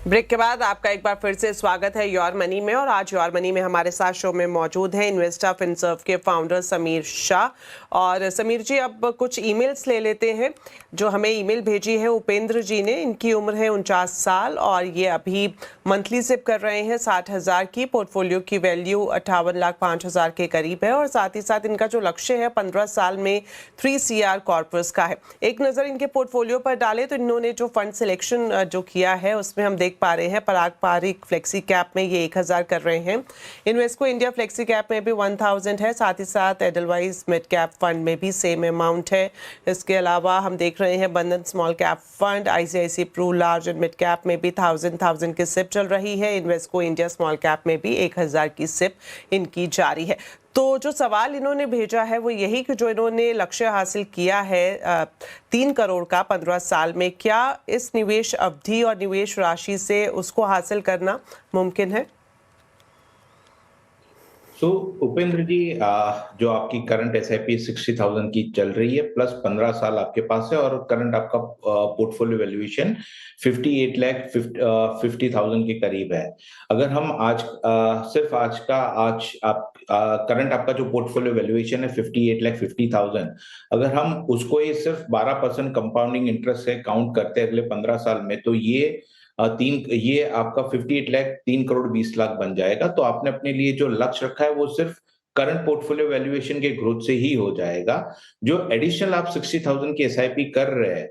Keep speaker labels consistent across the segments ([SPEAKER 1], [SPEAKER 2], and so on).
[SPEAKER 1] Break के बाद आपका एक बार फिर से स्वागत है योर मनी में। और आज योर मनी में हमारे साथ शो में मौजूद हैं इन्वेस्टा फिनसर्व के फाउंडर समीर शाह। और समीर जी, अब कुछ ईमेल्स ले लेते हैं। जो हमें ईमेल भेजी है उपेंद्र जी ने, इनकी उम्र है 49 साल और ये अभी मंथली सिप कर रहे हैं 60,000 की। पोर्टफोलियो की वैल्यू 58,05,000 के करीब है और साथ ही साथ इनका जो लक्ष्य है 15 साल में 3 CR कॉर्पस का है। एक नज़र इनके पोर्टफोलियो पर डालें तो इन्होंने जो फंड सिलेक्शन जो किया है उसमें हम देख पा रहे हैं पारंपरिक फ्लेक्सी कैप में ये 1,000 कर रहे हैं। इन्वेस्को इंडिया फ्लेक्सी कैप में भी 1,000 है। साथ ही साथ एडलवाइज मिड कैप फंड में भी सेम अमाउंट है। इसके अलावा हम देख रहे हैं Bandhan small cap fund, ICICI Pru large and mid cap में भी 1,000 की सिप चल रही है। इन्वेस्को इंडिया स्मॉल कैप में भी 1,000 की सिप इनकी जारी है। तो जो सवाल इन्होंने भेजा है वो यही कि जो इन्होंने लक्ष्य हासिल किया है 3 करोड़ का 15 साल में, क्या इस निवेश अवधि और निवेश राशि से उसको हासिल करना मुमकिन है?
[SPEAKER 2] उपेंद्र जी, जो आपकी करंट SIP 60,000 की चल रही है प्लस 15 साल आपके पास है और करंट आपका पोर्टफोलियो वैल्यूएशन 58,50,000 के करीब है। अगर हम आज सिर्फ आज आप करंट आपका जो पोर्टफोलियो वैल्यूएशन है 58,50,000, अगर हम उसको ये सिर्फ 12% कंपाउंडिंग इंटरेस्ट से काउंट करते हैं अगले 15 साल में, तो ये आपका 58 लाख 3,20,00,000 बन जाएगा। तो आपने अपने लिए जो लक्ष्य रखा है वो सिर्फ करंट पोर्टफोलियो वैल्यूएशन के ग्रोथ से ही हो जाएगा। जो एडिशनल आप 60,000 की SIP कर रहे हैं,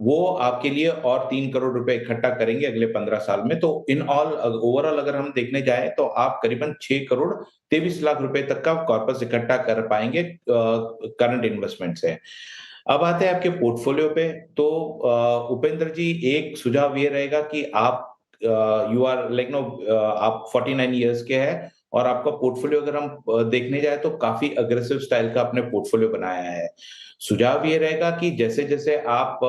[SPEAKER 2] वो आपके लिए और 3 करोड़ रुपए इकट्ठा करेंगे अगले 15 साल में। तो इन ऑल ओवरऑल अगर हम देखने जाए तो आप करीबन 6 करोड़ 23 लाख रुपए तक का कॉर्पस इकट्ठा कर पाएंगे करंट इन्वेस्टमेंट से। अब आते हैं आपके पोर्टफोलियो पे। तो उपेंद्र जी, एक सुझाव ये रहेगा कि आप यू आर लाइक नो आप 49 इयर्स के हैं और आपका पोर्टफोलियो अगर हम देखने जाए तो काफी अग्रेसिव स्टाइल का आपने पोर्टफोलियो बनाया है। सुझाव ये रहेगा कि जैसे जैसे आप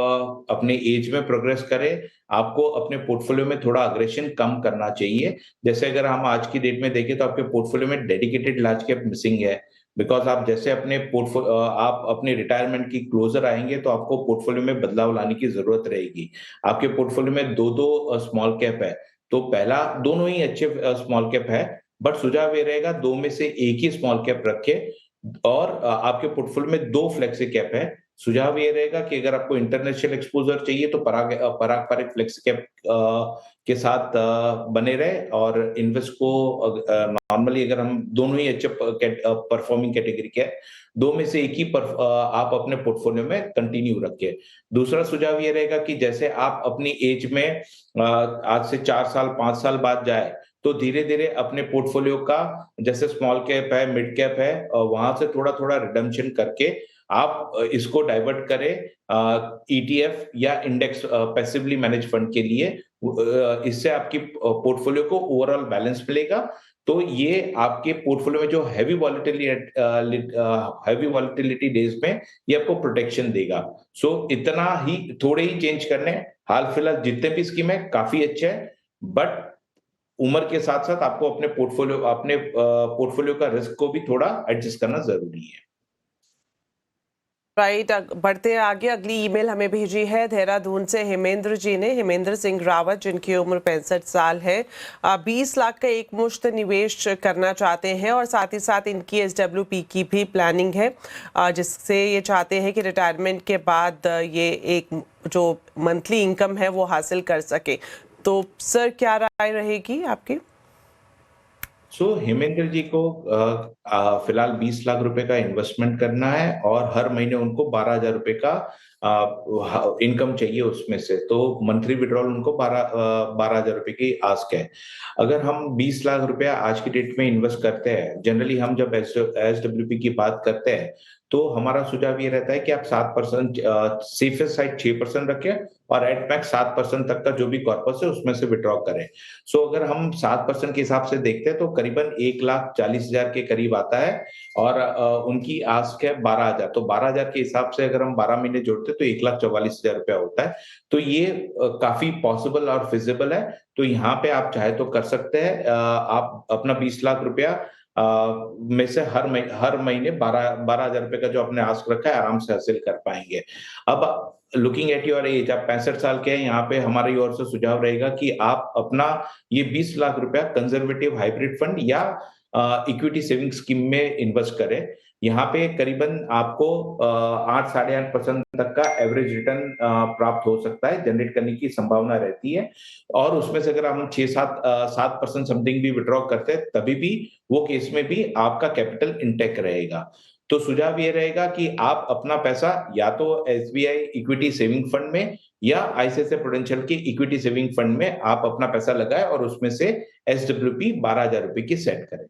[SPEAKER 2] अपने एज में प्रोग्रेस करें, आपको अपने पोर्टफोलियो में थोड़ा अग्रेशन कम करना चाहिए। जैसे अगर हम आज की डेट में देखें तो आपके पोर्टफोलियो में डेडिकेटेड लार्ज कैप मिसिंग है। बिकॉज आप जैसे आप अपने रिटायरमेंट की क्लोजर आएंगे तो आपको पोर्टफोलियो में बदलाव लाने की जरूरत रहेगी। आपके पोर्टफोलियो में दो दो स्मॉल कैप है, तो पहला दोनों ही अच्छे स्मॉल कैप है, बट सुझाव ये रहेगा दो में से एक ही स्मॉल कैप रखे। और आपके पोर्टफोलियो में 2 फ्लेक्सी कैप है। सुझाव ये रहेगा कि अगर आपको इंटरनेशनल एक्सपोजर चाहिए तो पारंपरिक फ्लेक्सी कैप के साथ बने रहे। और इन्वेस्ट को नॉर्मली अगर हम दोनों ही अच्छे परफॉर्मिंग कैटेगरी के हैं, 2 में से एक ही आप अपने पोर्टफोलियो में कंटिन्यू रखें। दूसरा सुझाव ये रहेगा कि जैसे आप अपनी एज में आज से 4 साल 5 साल बाद जाए तो धीरे धीरे अपने पोर्टफोलियो का जैसे स्मॉल कैप है मिड कैप है वहां से थोड़ा थोड़ा रिडम्पशन करके आप इसको डाइवर्ट करें ETF या इंडेक्स पैसिवली मैनेज फंड के लिए। इससे आपकी पोर्टफोलियो को ओवरऑल बैलेंस मिलेगा। तो ये आपके पोर्टफोलियो में जो हैवी वॉलेटिलिटी डेज में ये आपको प्रोटेक्शन देगा। इतना ही थोड़े ही चेंज करने हैं। हाल फिलहाल जितने भी स्कीम है काफी अच्छे हैं, बट उम्र के साथ साथ आपको अपने पोर्टफोलियो का रिस्क को भी थोड़ा एडजस्ट करना जरूरी है।
[SPEAKER 1] राइट, बढ़ते हैं आगे। अगली ईमेल हमें भेजी है देहरादून से हेमेंद्र जी ने, हेमेंद्र सिंह रावत, जिनकी उम्र 65 साल है। 20 लाख का एक मुश्त निवेश करना चाहते हैं और साथ ही साथ इनकी SWP की भी प्लानिंग है, जिससे ये चाहते हैं कि रिटायरमेंट के बाद ये एक जो मंथली इनकम है वो हासिल कर सके। तो सर, क्या राय रहेगी आपकी?
[SPEAKER 2] हेमेंद्र जी को फिलहाल 20 लाख रुपए का इन्वेस्टमेंट करना है और हर महीने उनको 12,000 रुपए का इनकम चाहिए उसमें से। तो मंथली विड्रॉल उनको 12,000 रुपए की आस्क है। अगर हम 20 लाख रुपया आज की डेट में इन्वेस्ट करते हैं, जनरली हम जब SWP की बात करते हैं तो हमारा सुझाव ये रहता है कि आप 7% सेफेस्ट साइड 6% रखें और एट मैक्स 7% तक का जो भी कॉर्पस है उसमें से विड्रॉ करें। अगर हम 7% के हिसाब से देखते हैं तो करीबन 1,40,000 के करीब आता है और उनकी आस्क है 12,000। तो 12,000 के हिसाब से अगर हम 12 महीने जोड़ते हैं तो 1,44,000 रुपया होता है। तो ये काफी पॉसिबल और फिजिबल है। तो यहाँ पे आप चाहे तो कर सकते हैं। आप अपना 20 लाख रुपया में से हर महीने 12,000 रुपए का जो आपने आस्क रखा है आराम से हासिल कर पाएंगे। अब लुकिंग एट योर एज, आप 65 साल के हैं, यहाँ पे हमारी ओर से सुझाव रहेगा कि आप अपना ये 20 लाख रुपया कंजर्वेटिव हाइब्रिड फंड या इक्विटी सेविंग स्कीम में इन्वेस्ट करें। यहाँ पे करीबन आपको 8-8.5% तक का एवरेज रिटर्न प्राप्त हो सकता है, जनरेट करने की संभावना रहती है। और उसमें से अगर हम 7% समथिंग भी विड्रॉ करते हैं, तभी भी वो केस में भी आपका कैपिटल इंटैक्ट रहेगा। तो सुझाव ये रहेगा कि आप अपना पैसा या तो एसबीआई इक्विटी सेविंग फंड में या आईसीआईसीआई प्रूडेंशियल के इक्विटी सेविंग फंड में आप अपना पैसा लगाएं और उसमें से एसडब्ल्यूपी 12,000 रुपए की सेट करें।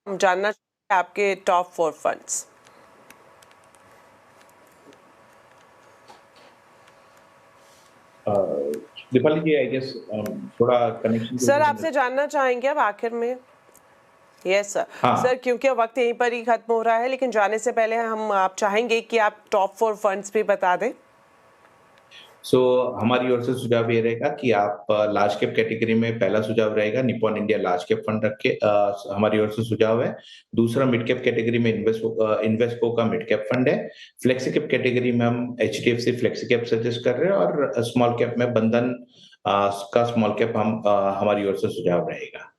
[SPEAKER 1] हम जानना चाहेंगे आपके top 4 funds.
[SPEAKER 2] Deepali ji, I guess थोड़ा कनेक्शन
[SPEAKER 1] सर आपसे जानना चाहेंगे अब आखिर में। Yes sir.
[SPEAKER 2] हाँ।
[SPEAKER 1] सर क्योंकि वक्त यहीं पर ही खत्म हो रहा है, लेकिन जाने से पहले हम आप चाहेंगे कि आप टॉप 4 फंड्स भी बता दें।
[SPEAKER 2] हमारी ओर से सुझाव ये रहेगा कि आप लार्ज कैप कैटेगरी में पहला सुझाव रहेगा Nippon India large cap fund रख के हमारी ओर से सुझाव है। दूसरा मिड कैप कैटेगरी में इन्वेस्को का मिड कैप फंड है। फ्लेक्सी कैप कैटेगरी में हम एचडीएफसी फ्लेक्सी कैप सजेस्ट कर रहे हैं और स्मॉल कैप में बंधन का स्मॉल कैप हमारी ओर से सुझाव रहेगा।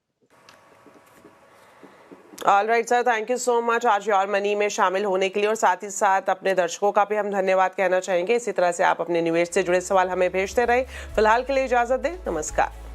[SPEAKER 1] All right sir, thank you so much आज योर मनी में शामिल होने के लिए, और साथ ही साथ अपने दर्शकों का भी हम धन्यवाद कहना चाहेंगे। इसी तरह से आप अपने निवेश से जुड़े सवाल हमें भेजते रहे। फिलहाल के लिए इजाजत दें, नमस्कार।